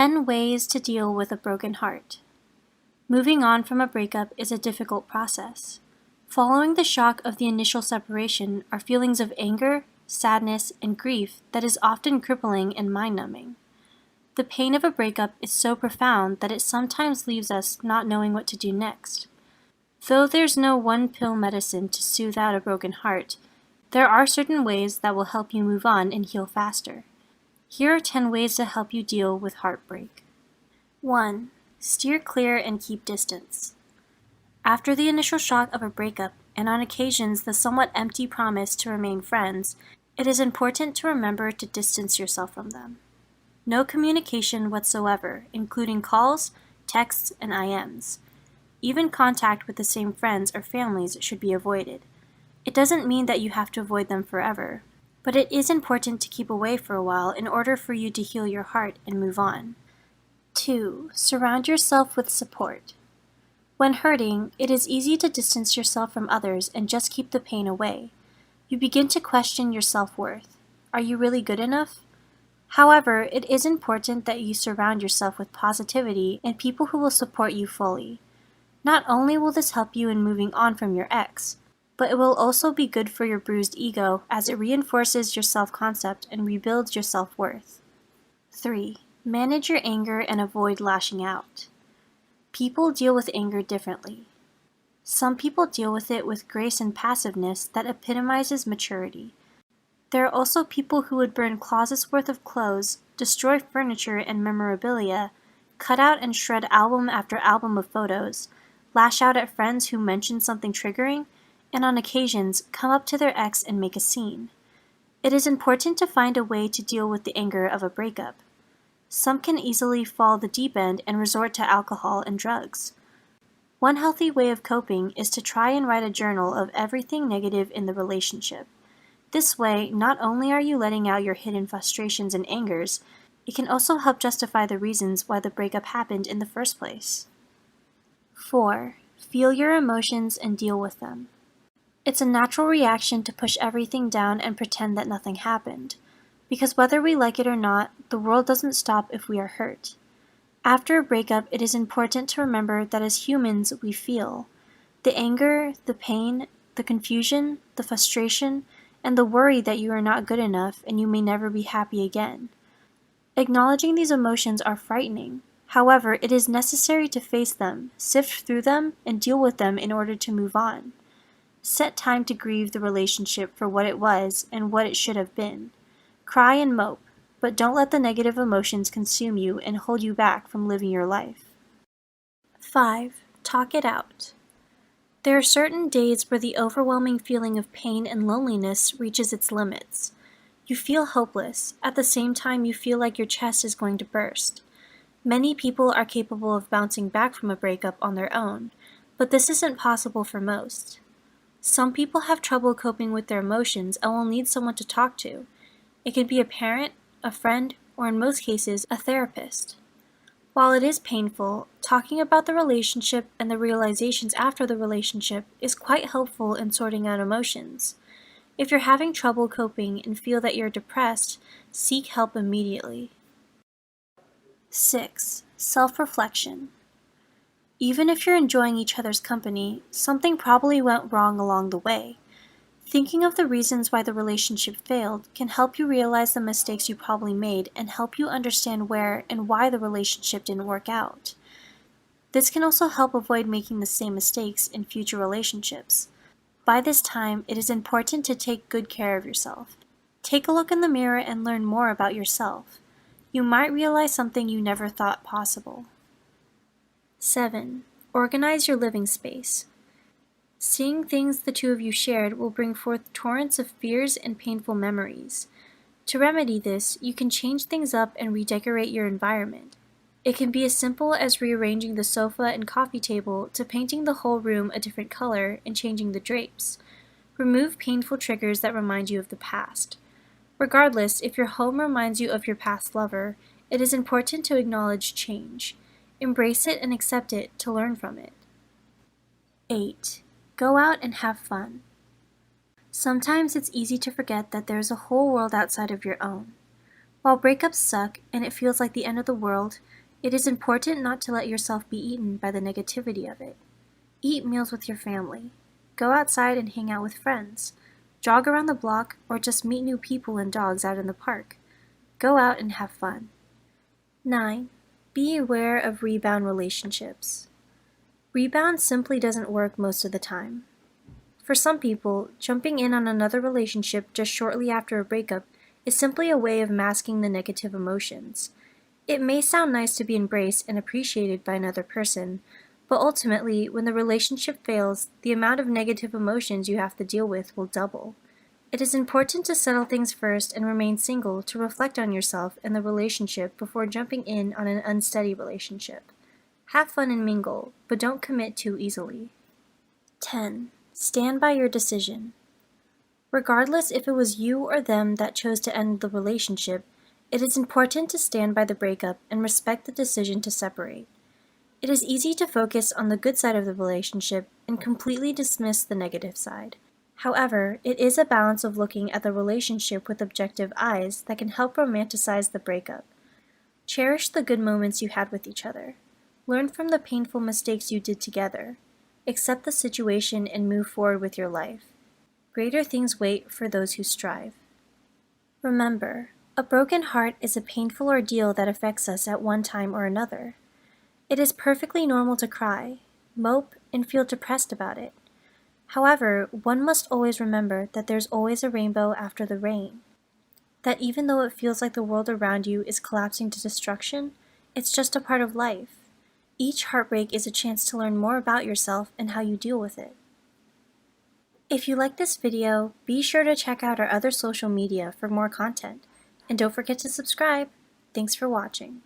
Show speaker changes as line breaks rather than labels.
10 ways to deal with a broken heart. Moving on from a breakup is a difficult process. Following the shock of the initial separation are feelings of anger, sadness, and grief that is often crippling and mind-numbing. The pain of a breakup is so profound that it sometimes leaves us not knowing what to do next. Though there's no one-pill medicine to soothe out a broken heart, there are certain ways that will help you move on and heal faster. Here are 10 ways to help you deal with heartbreak. 1. Steer clear and keep distance. After the initial shock of a breakup, and on occasions the somewhat empty promise to remain friends, it is important to remember to distance yourself from them. No communication whatsoever, including calls, texts, and IMs. Even contact with the same friends or families should be avoided. It doesn't mean that you have to avoid them forever, but it is important to keep away for a while in order for you to heal your heart and move on. 2. Surround yourself with support. When hurting, it is easy to distance yourself from others and just keep the pain away. You begin to question your self-worth. Are you really good enough? However, it is important that you surround yourself with positivity and people who will support you fully. Not only will this help you in moving on from your ex, but it will also be good for your bruised ego as it reinforces your self-concept and rebuilds your self-worth. 3. Manage your anger and avoid lashing out. People deal with anger differently. Some people deal with it with grace and passiveness that epitomizes maturity. There are also people who would burn closets worth of clothes, destroy furniture and memorabilia, cut out and shred album after album of photos, lash out at friends who mention something triggering, and on occasions come up to their ex and make a scene. It is important to find a way to deal with the anger of a breakup. Some can easily fall the deep end and resort to alcohol and drugs. One healthy way of coping is to try and write a journal of everything negative in the relationship. This way, not only are you letting out your hidden frustrations and angers, it can also help justify the reasons why the breakup happened in the first place. 4. Feel your emotions and deal with them. It's a natural reaction to push everything down and pretend that nothing happened, because whether we like it or not, the world doesn't stop if we are hurt. After a breakup, it is important to remember that as humans, we feel the anger, the pain, the confusion, the frustration, and the worry that you are not good enough and you may never be happy again. Acknowledging these emotions are frightening. However, it is necessary to face them, sift through them, and deal with them in order to move on. Set time to grieve the relationship for what it was and what it should have been. Cry and mope, but don't let the negative emotions consume you and hold you back from living your life. 5. Talk it out. There are certain days where the overwhelming feeling of pain and loneliness reaches its limits. You feel hopeless. At the same time, you feel like your chest is going to burst. Many people are capable of bouncing back from a breakup on their own, but this isn't possible for most. Some people have trouble coping with their emotions and will need someone to talk to. It can be a parent, a friend, or in most cases, a therapist. While it is painful, talking about the relationship and the realizations after the relationship is quite helpful in sorting out emotions. If you're having trouble coping and feel that you're depressed, seek help immediately. 6. Self-reflection. Even if you're enjoying each other's company, something probably went wrong along the way. Thinking of the reasons why the relationship failed can help you realize the mistakes you probably made and help you understand where and why the relationship didn't work out. This can also help avoid making the same mistakes in future relationships. By this time, it is important to take good care of yourself. Take a look in the mirror and learn more about yourself. You might realize something you never thought possible. 7. Organize your living space. Seeing things the two of you shared will bring forth torrents of fears and painful memories. To remedy this, you can change things up and redecorate your environment. It can be as simple as rearranging the sofa and coffee table to painting the whole room a different color and changing the drapes. Remove painful triggers that remind you of the past. Regardless, if your home reminds you of your past lover, it is important to acknowledge change. Embrace it and accept it to learn from it. 8. Go out and have fun. Sometimes it's easy to forget that there's a whole world outside of your own. While breakups suck and it feels like the end of the world, it is important not to let yourself be eaten by the negativity of it. Eat meals with your family. Go outside and hang out with friends. Jog around the block or just meet new people and dogs out in the park. Go out and have fun. 9. Be aware of rebound relationships. Rebound simply doesn't work most of the time. For some people, jumping in on another relationship just shortly after a breakup is simply a way of masking the negative emotions. It may sound nice to be embraced and appreciated by another person, but ultimately, when the relationship fails, the amount of negative emotions you have to deal with will double. It is important to settle things first and remain single to reflect on yourself and the relationship before jumping in on an unsteady relationship. Have fun and mingle, but don't commit too easily. 10. Stand by your decision. Regardless if it was you or them that chose to end the relationship, it is important to stand by the breakup and respect the decision to separate. It is easy to focus on the good side of the relationship and completely dismiss the negative side. However, it is a balance of looking at the relationship with objective eyes that can help romanticize the breakup. Cherish the good moments you had with each other. Learn from the painful mistakes you did together. Accept the situation and move forward with your life. Greater things wait for those who strive. Remember, a broken heart is a painful ordeal that affects us at one time or another. It is perfectly normal to cry, mope, and feel depressed about it. However, one must always remember that there's always a rainbow after the rain. That even though it feels like the world around you is collapsing to destruction, it's just a part of life. Each heartbreak is a chance to learn more about yourself and how you deal with it. If you like this video, be sure to check out our other social media for more content. And don't forget to subscribe. Thanks for watching.